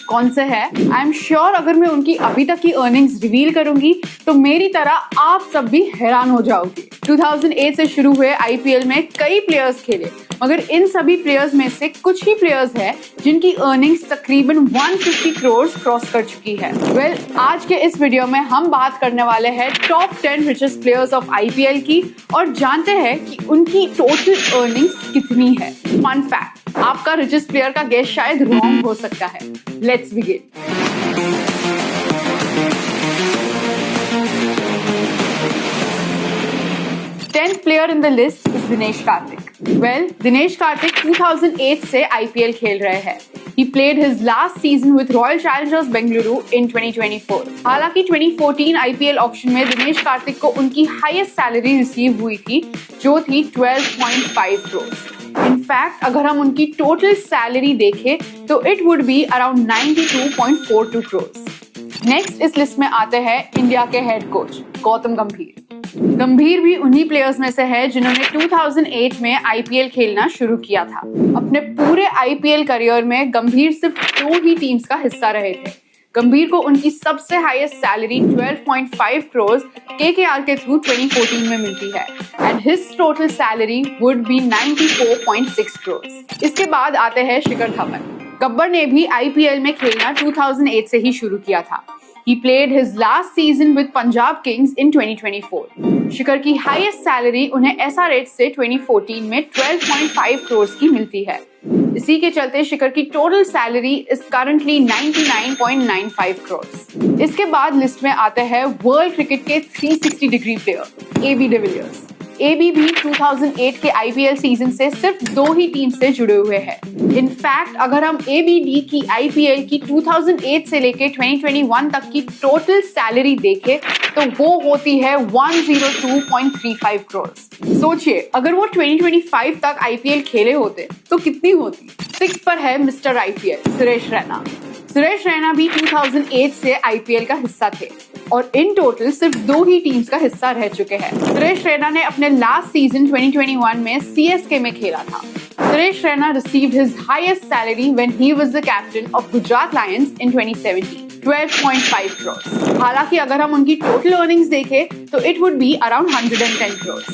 कौन से है? आई एम श्योर अगर मैं उनकी अभी तक की अर्निंग्स रिवील करूंगी तो मेरी तरह आप सब भी हैरान हो जाओगे। 2008 से शुरू हुए आईपीएल में कई प्लेयर्स खेले, मगर इन सभी प्लेयर्स में से कुछ ही प्लेयर्स हैं जिनकी अर्निंग्स तकरीबन 150 करोड़ क्रॉस कर चुकी है। आज के इस वीडियो में हम बात करने वाले हैं top 10 richest players of IPL की और जानते हैं कि उनकी टोटल अर्निंग्स कितनी है। फन फैक्ट, आपका रिचेस्ट प्लेयर का गेस शायद रॉन्ग हो सकता है। Let's begin. Tenth player in the list is Dinesh Karthik. Dinesh Karthik 2008 से IPL खेल रहे हैं। He played his last season with Royal Challengers Bengaluru in 2024. हालांकि 2014 IPL ऑक्शन में दिनेश कार्तिक को उनकी हाईएस्ट सैलरी रिसीव हुई थी, जो थी 12.5 करोड़। इनफैक्ट अगर हम उनकी टोटल सैलरी देखें तो it would be around 92.42 crore. Next इस लिस्ट में आते हैं इंडिया के हेड कोच गौतम गंभीर। गंभीर भी उन्हीं प्लेयर्स में से है जिन्होंने 2008 में आईपीएल खेलना शुरू किया था। अपने पूरे आईपीएल करियर में गंभीर सिर्फ 2 ही टीम्स का हिस्सा रहे थे। गंभीर को उनकी सबसे हाईएस्ट सैलरी 12.5 करोड़ केकेआर के थ्रू 2014 में मिलती है and his total salary would be 94.6 crore. इसके बाद आते हैं शिखर धवन। गब्बर ने भी आईपीएल में खेलना 2008 से ही शुरू किया था। He played his last season with Punjab Kings in 2024. शिखर की हाईएस्ट सैलरी उन्हें SRH से 2014 में 12.5 करोड़ की मिलती है। इसी के चलते शिखर की total salary is currently 99.95 crore. इसके बाद लिस्ट में आते हैं वर्ल्ड क्रिकेट के 360 degree player AB de Villiers. AB भी 2008 के आईपीएल सीजन से सिर्फ 2 ही टीम से जुड़े हुए हैं। इनफैक्ट अगर हम एबीडी की आईपीएल की 2008 से लेकर 2021 तक की टोटल सैलरी देखें तो वो होती है 102.35 करोड़। सोचिए अगर वो 2025 तक आईपीएल खेले होते तो कितनी होती। 6 पर है मिस्टर आईपीएल सुरेश रैना। सुरेश रैना भी 2008 से आईपीएल का हिस्सा थे और इन टोटल सिर्फ 2 ही टीम्स का हिस्सा रह चुके हैं। सुरेश रैना ने अपने लास्ट सीजन 2021 में सीएसके में खेला था। Suresh Raina received his highest salary when he was the captain of Gujarat Lions in 2017, 12.5 crores. हालांकि अगर हम उनकी टोटल अर्निंग्स देखें तो it would be around 110 crores.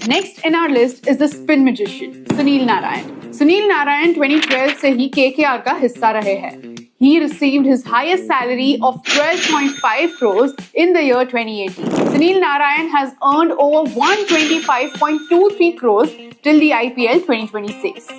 Next in our list is the spin magician, Sunil Narayan. Sunil Narayan 2012 से ही केकेआर का हिस्सा रहे हैं। He received his highest salary of 12.5 crores in the year 2018. Sunil Narayan has earned over 125.23 crores till the IPL 2026.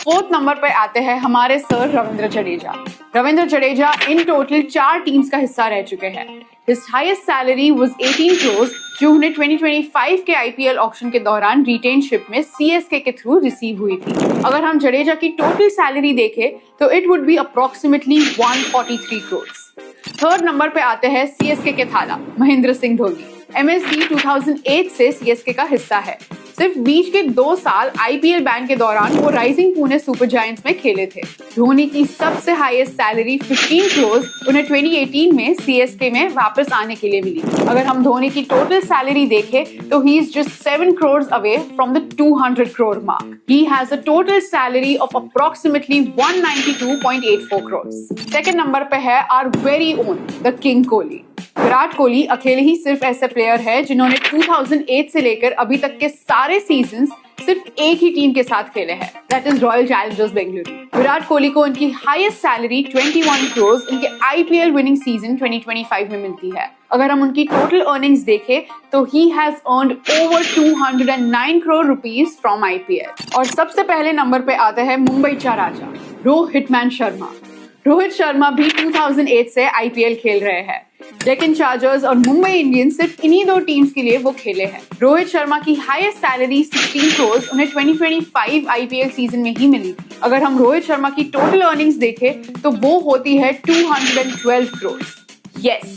4th number पर आते हैं हमारे sir Ravindra Jadeja. Ravindra Jadeja in total 4 teams का हिस्सा रह चुके हैं। His highest salary was 18 crores जो उन्हें 2025 के आईपीएल ऑक्शन के दौरान रिटेनशिप में सीएसके के थ्रू रिसीव हुई थी। अगर हम जडेजा की टोटल सैलरी देखें तो it would be approximately 143 crore. 3rd number पे आते हैं सीएसके के थाला महेंद्र सिंह धोनी। एमएसडी 2008 से सीएसके का हिस्सा है। सिर्फ बीच के 2 साल आईपीएल बैन के दौरान वो राइजिंग पुणे सुपर जायंट्स में खेले थे। धोनी की सबसे हाईएस्ट सैलरी 15 करोड़ उन्हें 2018 में सीएसके में वापस आने के लिए मिली। अगर हम धोनी की टोटल सैलरी देखें तो he is just 7 crore away from the 200 crore mark. He has a total salary of approximately 192.84 crore. 2nd number पे है our very own the king Kohli. Virat Kohli अकेले ही सिर्फ ऐसे प्लेयर है जिन्होंने 2008 से लेकर अभी तक के सारे सीजन्स सिर्फ एक ही टीम के साथ खेले हैं, that is royal Challengers Bengaluru. Virat Kohli को उनकी हाईएस्ट सैलरी 21 करोड़ उनके आईपीएल विनिंग सीजन 2025 में मिलती है। अगर हम उनकी टोटल अर्निंग्स देखें तो he has earned over 209 crore rupees from IPL. और सबसे पहले नंबर पे आता है मुंबई चा राजा रोहित शर्मा। रोहित शर्मा भी 2008 से आईपीएल खेल रहे हैं। डेक्कन चार्जर्स और मुंबई इंडियंस सिर्फ इन्हीं 2 टीम्स के लिए वो खेले हैं। रोहित शर्मा की हाईएस्ट सैलरी 16 करोड़ उन्हें 2025 आईपीएल सीजन में ही मिली थी। अगर हम रोहित शर्मा की टोटल अर्निंग्स देखें तो वो होती है 212 करोड़। यस